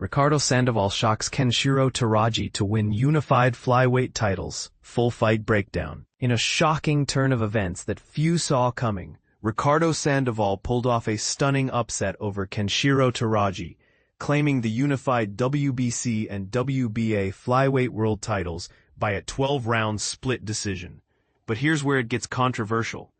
Ricardo Sandoval shocks Kenshiro Teraji to win unified flyweight titles. Full fight breakdown. In a shocking turn of events that few saw coming, Ricardo Sandoval pulled off a stunning upset over Kenshiro Teraji, claiming the unified WBC and WBA flyweight world titles by a 12-round split decision. But here's where it gets controversial.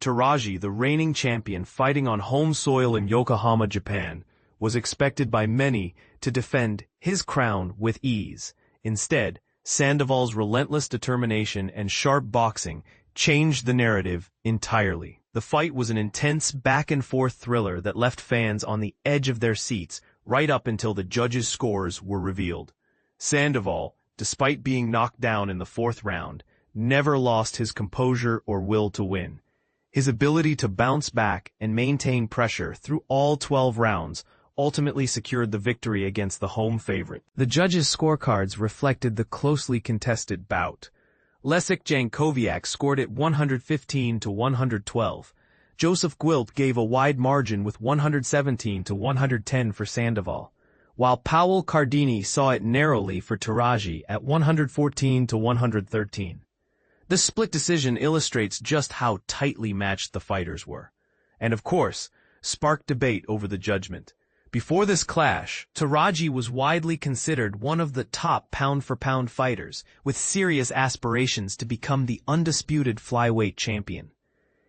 Teraji, the reigning champion fighting on home soil in Yokohama, Japan, was expected by many to defend his crown with ease. Instead, Sandoval's relentless determination and sharp boxing changed the narrative entirely. The fight was an intense back-and-forth thriller that left fans on the edge of their seats right up until the judges' scores were revealed. Sandoval, despite being knocked down in the fourth round, never lost his composure or will to win. His ability to bounce back and maintain pressure through all 12 rounds ultimately secured the victory against the home favorite. The judges' scorecards reflected the closely contested bout. Leszek Jankowiak scored it 115-112. Joseph Gwilt gave a wide margin with 117-110 for Sandoval, while Paul Cardini saw it narrowly for Teraji at 114-113. This split decision illustrates just how tightly matched the fighters were, and of course, sparked debate over the judgment. Before this clash, Teraji was widely considered one of the top pound-for-pound fighters, with serious aspirations to become the undisputed flyweight champion.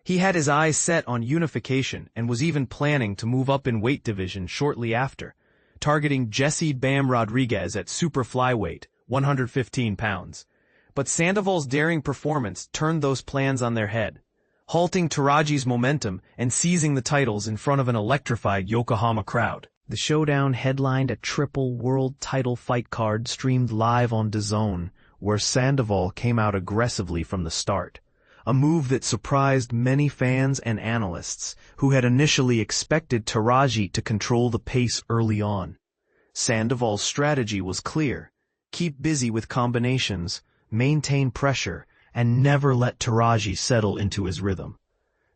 He had his eyes set on unification and was even planning to move up in weight division shortly after, targeting Jesse Bam Rodriguez at super flyweight, 115 pounds. But Sandoval's daring performance turned those plans on their head, halting Teraji's momentum and seizing the titles in front of an electrified Yokohama crowd. The showdown headlined a triple world title fight card streamed live on DAZN, where Sandoval came out aggressively from the start, a move that surprised many fans and analysts who had initially expected Teraji to control the pace early on. Sandoval's strategy was clear: keep busy with combinations, maintain pressure, and never let Teraji settle into his rhythm.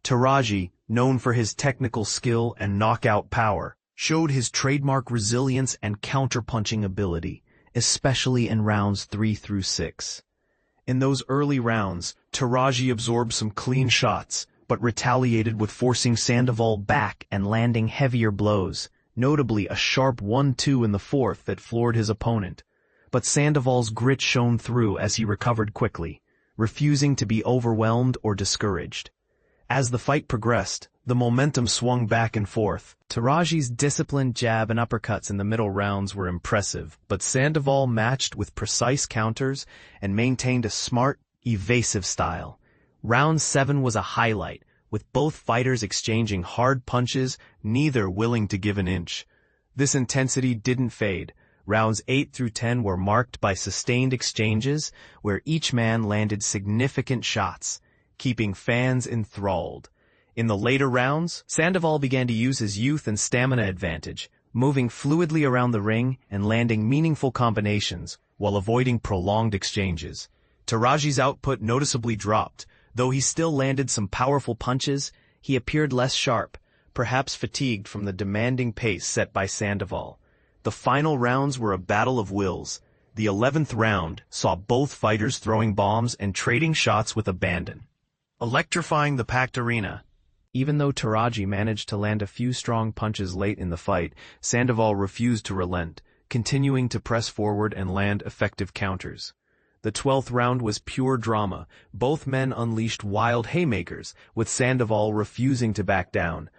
Teraji, known for his technical skill and knockout power, showed his trademark resilience and counterpunching ability, especially in rounds 3 through 6. In those early rounds, Teraji absorbed some clean shots, but retaliated with forcing Sandoval back and landing heavier blows, notably a sharp 1-2 in the fourth that floored his opponent. But Sandoval's grit shone through as he recovered quickly, refusing to be overwhelmed or discouraged. As the fight progressed, the momentum swung back and forth. Teraji's disciplined jab and uppercuts in the middle rounds were impressive, but Sandoval matched with precise counters and maintained a smart, evasive style. Round 7 was a highlight, with both fighters exchanging hard punches, neither willing to give an inch. This intensity didn't fade. Rounds 8 through 10 were marked by sustained exchanges, where each man landed significant shots, keeping fans enthralled. In the later rounds, Sandoval began to use his youth and stamina advantage, moving fluidly around the ring and landing meaningful combinations while avoiding prolonged exchanges. Teraji's output noticeably dropped. Though he still landed some powerful punches, he appeared less sharp, perhaps fatigued from the demanding pace set by Sandoval. The final rounds were a battle of wills. The 11th round saw both fighters throwing bombs and trading shots with abandon, electrifying the packed arena. Even though Teraji managed to land a few strong punches late in the fight, Sandoval refused to relent, continuing to press forward and land effective counters. The 12th round was pure drama. Both men unleashed wild haymakers, with Sandoval refusing to back down.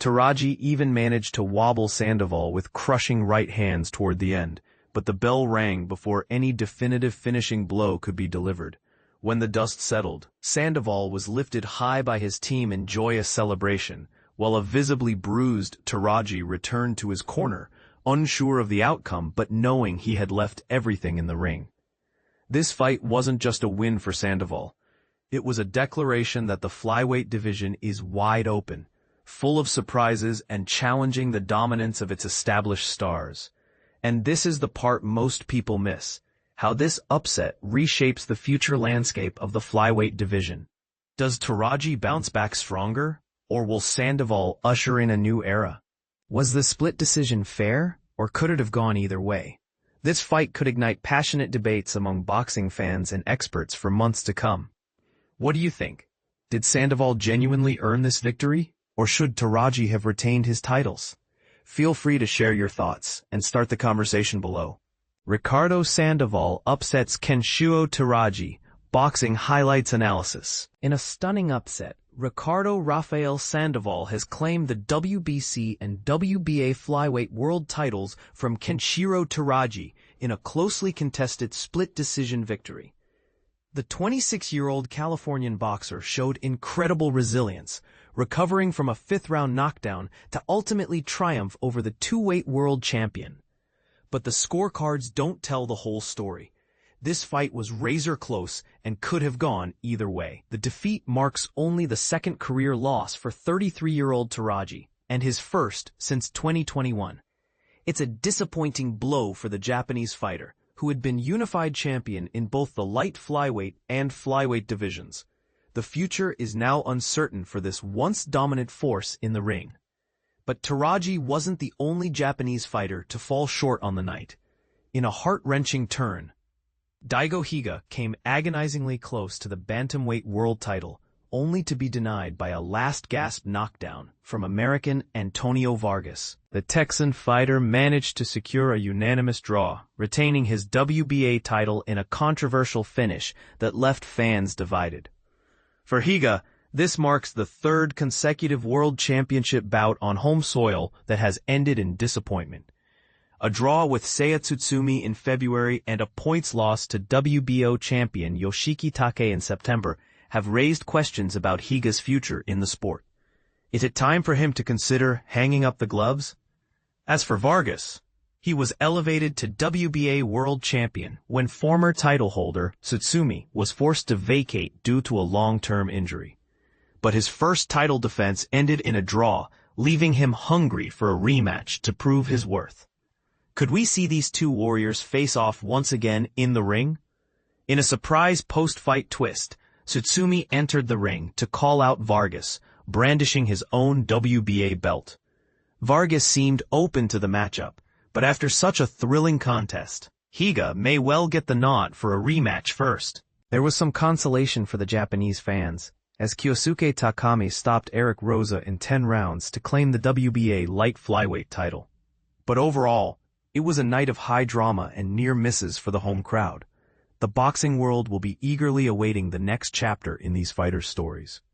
Teraji even managed to wobble Sandoval with crushing right hands toward the end, but the bell rang before any definitive finishing blow could be delivered. When the dust settled, Sandoval was lifted high by his team in joyous celebration, while a visibly bruised Teraji returned to his corner, unsure of the outcome but knowing he had left everything in the ring. This fight wasn't just a win for Sandoval. It was a declaration that the flyweight division is wide open, full of surprises and challenging the dominance of its established stars. And this is the part most people miss: how this upset reshapes the future landscape of the flyweight division. Does Teraji bounce back stronger, or will Sandoval usher in a new era? Was the split decision fair, or could it have gone either way? This fight could ignite passionate debates among boxing fans and experts for months to come. What do you think? Did Sandoval genuinely earn this victory, or should Teraji have retained his titles? Feel free to share your thoughts and start the conversation below. Ricardo Sandoval upsets Kenshiro Teraji, boxing highlights analysis. In a stunning upset, Ricardo Rafael Sandoval has claimed the WBC and WBA Flyweight world titles from Kenshiro Teraji in a closely contested split-decision victory. The 26-year-old Californian boxer showed incredible resilience, recovering from a fifth-round knockdown to ultimately triumph over the two-weight world champion. But the scorecards don't tell the whole story. This fight was razor close and could have gone either way. The defeat marks only the second career loss for 33-year-old Teraji, and his first since 2021. It's a disappointing blow for the Japanese fighter, who had been unified champion in both the light flyweight and flyweight divisions. The future is now uncertain for this once dominant force in the ring. But Teraji wasn't the only Japanese fighter to fall short on the night. In a heart-wrenching turn, Daigo Higa came agonizingly close to the bantamweight world title, only to be denied by a last-gasp knockdown from American Antonio Vargas. The Texan fighter managed to secure a unanimous draw, retaining his WBA title in a controversial finish that left fans divided. For Higa, this marks the third consecutive world championship bout on home soil that has ended in disappointment. A draw with Seiya Tsutsumi in February and a points loss to WBO champion Yoshiki Take in September have raised questions about Higa's future in the sport. Is it time for him to consider hanging up the gloves? As for Vargas, he was elevated to WBA world champion when former title holder Tsutsumi was forced to vacate due to a long-term injury. But his first title defense ended in a draw, leaving him hungry for a rematch to prove his worth. Could we see these two warriors face off once again in the ring? In a surprise post-fight twist, Tsutsumi entered the ring to call out Vargas, brandishing his own WBA belt. Vargas seemed open to the matchup, but after such a thrilling contest, Higa may well get the nod for a rematch first. There was some consolation for the Japanese fans, as Kyosuke Takami stopped Eric Roza in 10 rounds to claim the WBA light flyweight title. But overall, it was a night of high drama and near misses for the home crowd. The boxing world will be eagerly awaiting the next chapter in these fighters' stories.